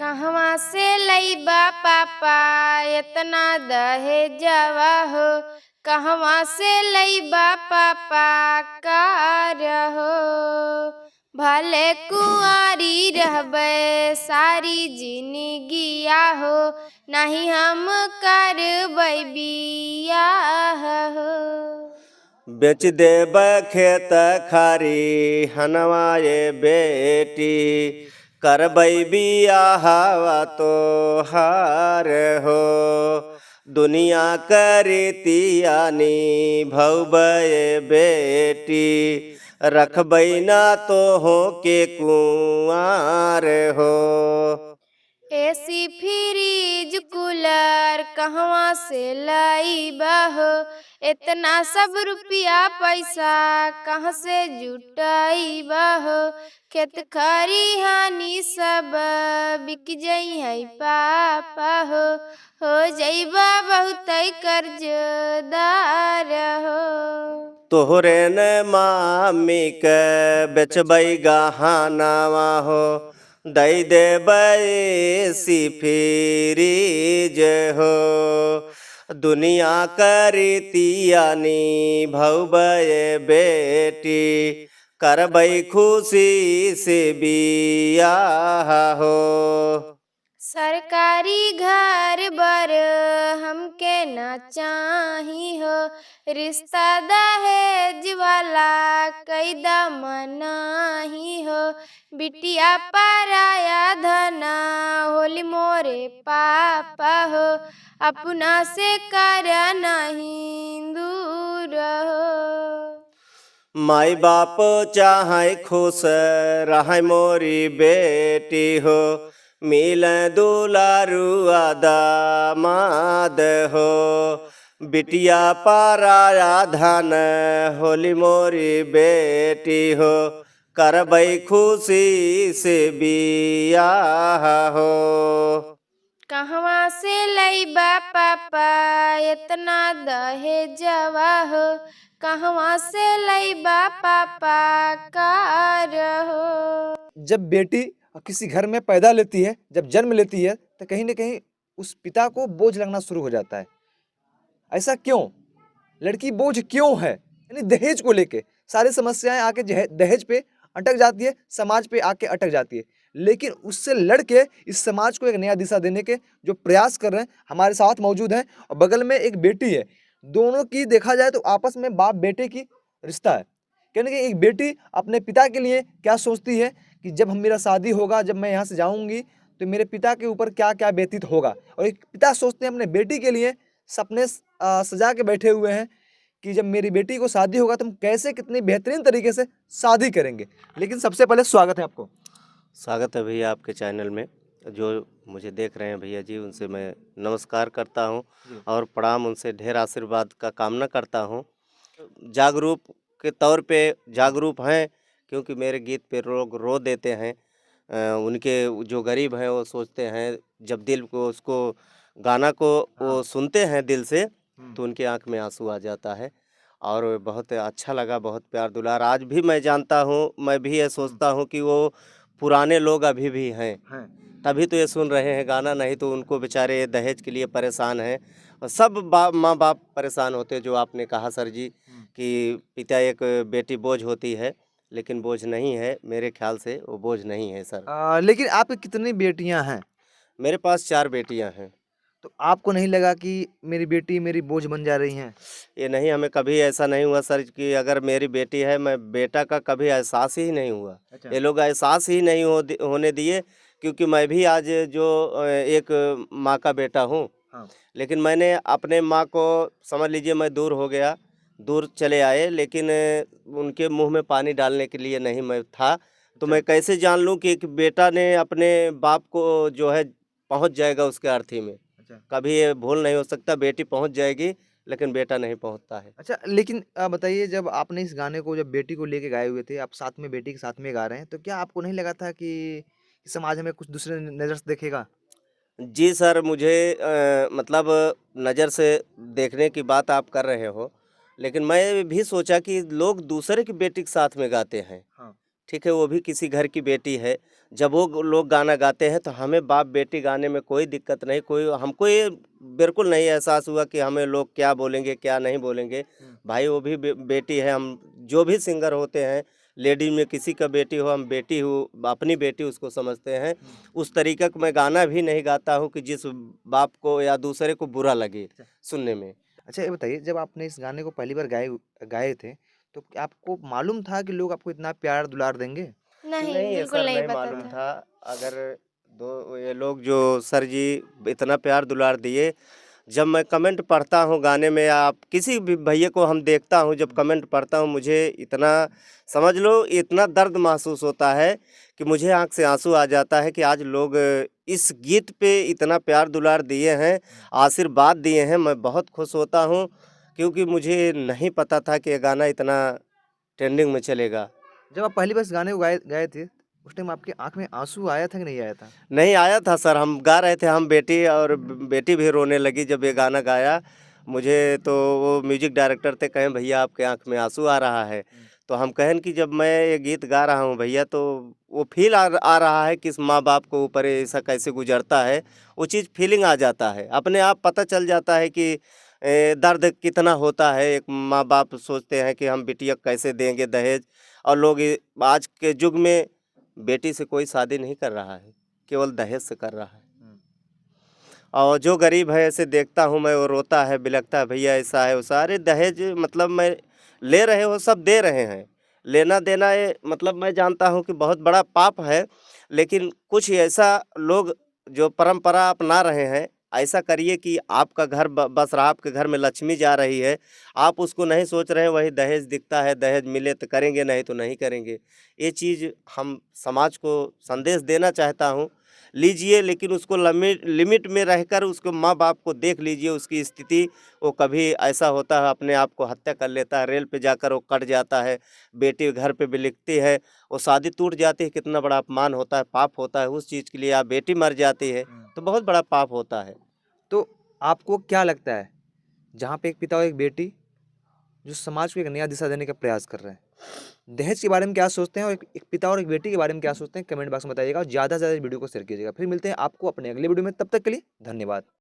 कहवा से लईबा पापा एतना दहेजवा हो। कहवा से लईबा पापा कार हो। भले कुंवारी रहबै सारी जिंदगिया हो। नहीं हम करबै बियाह हो। बेच देब खेत खारी हनवाए बेटी, करबै बियाहवा तोहार हो। दुनिया करीतियानी भौबे बेटी, रखबै ना तोहो के कुंवार हो। एसी फ्रिज कूलर कहवा से लईबा हो। इतना सब रुपया पैसा कहाँ से जुटाईबा हो। खेत खरिहानी सब बिक जई है पापा हो जईबा बहुत कर्जदार हो। तोहरे न मामी के बेचबै गहनावा हो, दई देबै सी फ्रिज हो। दुनिया करीतियानी भौबे बेटी, करबै खुशी से बियाह हो। सरकारी घर बर हमके ना चाही हो। रिश्ता दहेज वाला कैदा मनाही हो। बिटिया पराया धना होली मोरे पापा हो। अपना से कर नहीं दूर हो। माई बाप चाहे खुश रहे मोरी बेटी हो, मिल दुलारुआ दामाद हो। बिटिया पराया धन होली मोरी बेटी हो, करबै खुशी से बियाह हो। कहवा से लईबा पापा इतना दहेजवा हो। कहवा से लईबा पापा कार हो। जब बेटी किसी घर में पैदा लेती है, जब जन्म लेती है, तो कहीं ना कहीं उस पिता को बोझ लगना शुरू हो जाता है। ऐसा क्यों? लड़की बोझ क्यों है? यानी दहेज को लेके सारी समस्याएं आके दहेज पे अटक जाती है, समाज पे आके अटक जाती है। लेकिन उससे लड़के इस समाज को एक नया दिशा देने के जो प्रयास कर रहे हैं, हमारे साथ मौजूद हैं। और बगल में एक बेटी है। दोनों की देखा जाए तो आपस में बाप बेटे की रिश्ता है। कहने कि एक बेटी अपने पिता के लिए क्या सोचती है कि जब मेरा शादी होगा, जब मैं यहाँ से जाऊँगी तो मेरे पिता के ऊपर क्या क्या व्यतीत होगा। और एक पिता सोचते हैं अपने बेटी के लिए, सपने सजा के बैठे हुए हैं कि जब मेरी बेटी को शादी होगा तो हम कैसे कितनी बेहतरीन तरीके से शादी करेंगे। लेकिन सबसे पहले स्वागत है आपको। स्वागत है भैया आपके चैनल में। जो मुझे देख रहे हैं भैया जी, उनसे मैं नमस्कार करता हूं और प्रणाम, उनसे ढेर आशीर्वाद का कामना करता हूं। जागरूक के तौर पे जागरूक हैं, क्योंकि मेरे गीत पे लोग रो देते हैं। उनके जो गरीब हैं वो सोचते हैं, जब दिल को उसको गाना को वो सुनते हैं दिल से, तो उनकी आंख में आंसू आ जाता है। और बहुत अच्छा लगा, बहुत प्यार दुलार आज भी मैं जानता हूँ। मैं भी ये सोचता हूँ कि वो पुराने लोग अभी भी हैं, तभी तो ये सुन रहे हैं गाना, नहीं तो उनको बेचारे दहेज के लिए परेशान हैं। और सब माँ बाप परेशान होते हैं। जो आपने कहा सर जी कि पिता एक बेटी बोझ होती है, लेकिन बोझ नहीं है, मेरे ख्याल से वो बोझ नहीं है सर। लेकिन आपकी कितनी बेटियां हैं? मेरे पास 4 बेटियां हैं। तो आपको नहीं लगा कि मेरी बेटी मेरी बोझ बन जा रही हैं? ये नहीं, हमें कभी ऐसा नहीं हुआ सर कि अगर मेरी बेटी है, मैं बेटा का कभी एहसास ही नहीं हुआ। अच्छा। ये लोग एहसास ही नहीं होने दिए, क्योंकि मैं भी आज जो एक माँ का बेटा हूँ। हाँ। लेकिन मैंने अपने माँ को, समझ लीजिए मैं दूर हो गया, दूर चले आए, लेकिन उनके मुंह में पानी डालने के लिए नहीं मैं था। तो मैं कैसे जान लूँ कि एक बेटा ने अपने बाप को जो है पहुँच जाएगा उसके अर्थी में। कभी ये भूल नहीं हो सकता, बेटी पहुँच जाएगी लेकिन बेटा नहीं पहुँचता है। अच्छा, लेकिन बताइए, जब आपने इस गाने को जब बेटी को लेके गाए हुए थे, आप साथ में बेटी के साथ में गा रहे हैं, तो क्या आपको नहीं लगा था कि समाज हमें कुछ दूसरे नज़र से देखेगा? जी सर, मुझे मतलब नज़र से देखने की बात आप कर रहे हो, लेकिन मैं भी सोचा कि लोग दूसरे की बेटी के साथ में गाते हैं, हाँ। ठीक है, वो भी किसी घर की बेटी है। जब वो लोग गाना गाते हैं तो हमें बाप बेटी गाने में कोई दिक्कत नहीं, कोई हमको ये बिल्कुल नहीं एहसास हुआ कि हमें लोग क्या बोलेंगे, क्या नहीं बोलेंगे। भाई वो भी बेटी है, हम जो भी सिंगर होते हैं, लेडी में किसी का बेटी हो, हम बेटी हो, अपनी बेटी उसको समझते हैं। उस तरीके का मैं गाना भी नहीं गाता हूँ कि जिस बाप को या दूसरे को बुरा लगे सुनने में। अच्छा ये बताइए, जब आपने इस गाने को पहली बार गाए गाए थे, तो क्या आपको मालूम था कि लोग आपको इतना प्यार दुलार देंगे? नहीं, नहीं, ये बिल्कुल सर नहीं नहीं पता मालूम था। था। अगर दो ये लोग जो सर जी इतना प्यार दुलार दिए, जब मैं कमेंट पढ़ता हूँ गाने में या आप किसी भी भैया को हम देखता हूँ, जब कमेंट पढ़ता हूँ, मुझे इतना समझ लो इतना दर्द महसूस होता है कि मुझे आँख से आंसू आ जाता है कि आज लोग इस गीत पे इतना प्यार दुलार दिए हैं, आशीर्वाद दिए हैं। मैं बहुत खुश होता हूँ क्योंकि मुझे नहीं पता था कि ये गाना इतना ट्रेंडिंग में चलेगा। जब आप पहली बार इस गाने को गाए गाए थे, उस टाइम आपकी आँख में आँसू आया था कि नहीं आया था? नहीं आया था सर, हम गा रहे थे, हम बेटी और बेटी भी रोने लगी जब ये गाना गाया। मुझे तो वो म्यूजिक डायरेक्टर थे, कहें भैया आपके आंख में आंसू आ रहा है। तो हम कहें कि जब मैं ये गीत गा रहा हूँ भैया, तो वो फील आ रहा है कि इस माँ बाप को ऊपर ऐसा कैसे गुजरता है, वो चीज़ फीलिंग आ जाता है, अपने आप पता चल जाता है कि दर्द कितना होता है। एक माँ बाप सोचते हैं कि हम बिटिया कैसे देंगे दहेज, और लोग आज के युग में बेटी से कोई शादी नहीं कर रहा है, केवल दहेज से कर रहा है। और जो गरीब है ऐसे देखता हूँ मैं, वो रोता है, बिलखता है, भैया ऐसा है वैसा। अरे दहेज मतलब मैं ले रहे हो, सब दे रहे हैं, लेना देना ये मतलब मैं जानता हूँ कि बहुत बड़ा पाप है, लेकिन कुछ ऐसा लोग जो परंपरा अपना रहे हैं, ऐसा करिए कि आपका घर बस रहा, आपके घर में लक्ष्मी जा रही है, आप उसको नहीं सोच रहे हैं, वही दहेज दिखता है, दहेज मिले तो करेंगे, नहीं तो नहीं करेंगे। ये चीज़ हम समाज को संदेश देना चाहता हूँ, लीजिए, लेकिन उसको लिमिट में रहकर उसको माँ बाप को देख लीजिए, उसकी स्थिति। वो कभी ऐसा होता है अपने आप को हत्या कर लेता है, रेल पे जाकर वो कट जाता है, बेटी घर पे भी लिखती है, वो शादी टूट जाती है, कितना बड़ा अपमान होता है, पाप होता है उस चीज़ के लिए। आप बेटी मर जाती है तो बहुत बड़ा पाप होता है। तो आपको क्या लगता है, जहाँ पे एक पिता और एक बेटी जो समाज को एक नया दिशा देने का प्रयास कर रहे हैं, दहेज के बारे में क्या सोचते हैं, और एक पिता और एक बेटी के बारे में क्या सोचते हैं, कमेंट बॉक्स में बताइएगा, और ज़्यादा से ज़्यादा इस वीडियो को शेयर कीजिएगा। फिर मिलते हैं आपको अपने अगले वीडियो में, तब तक के लिए धन्यवाद।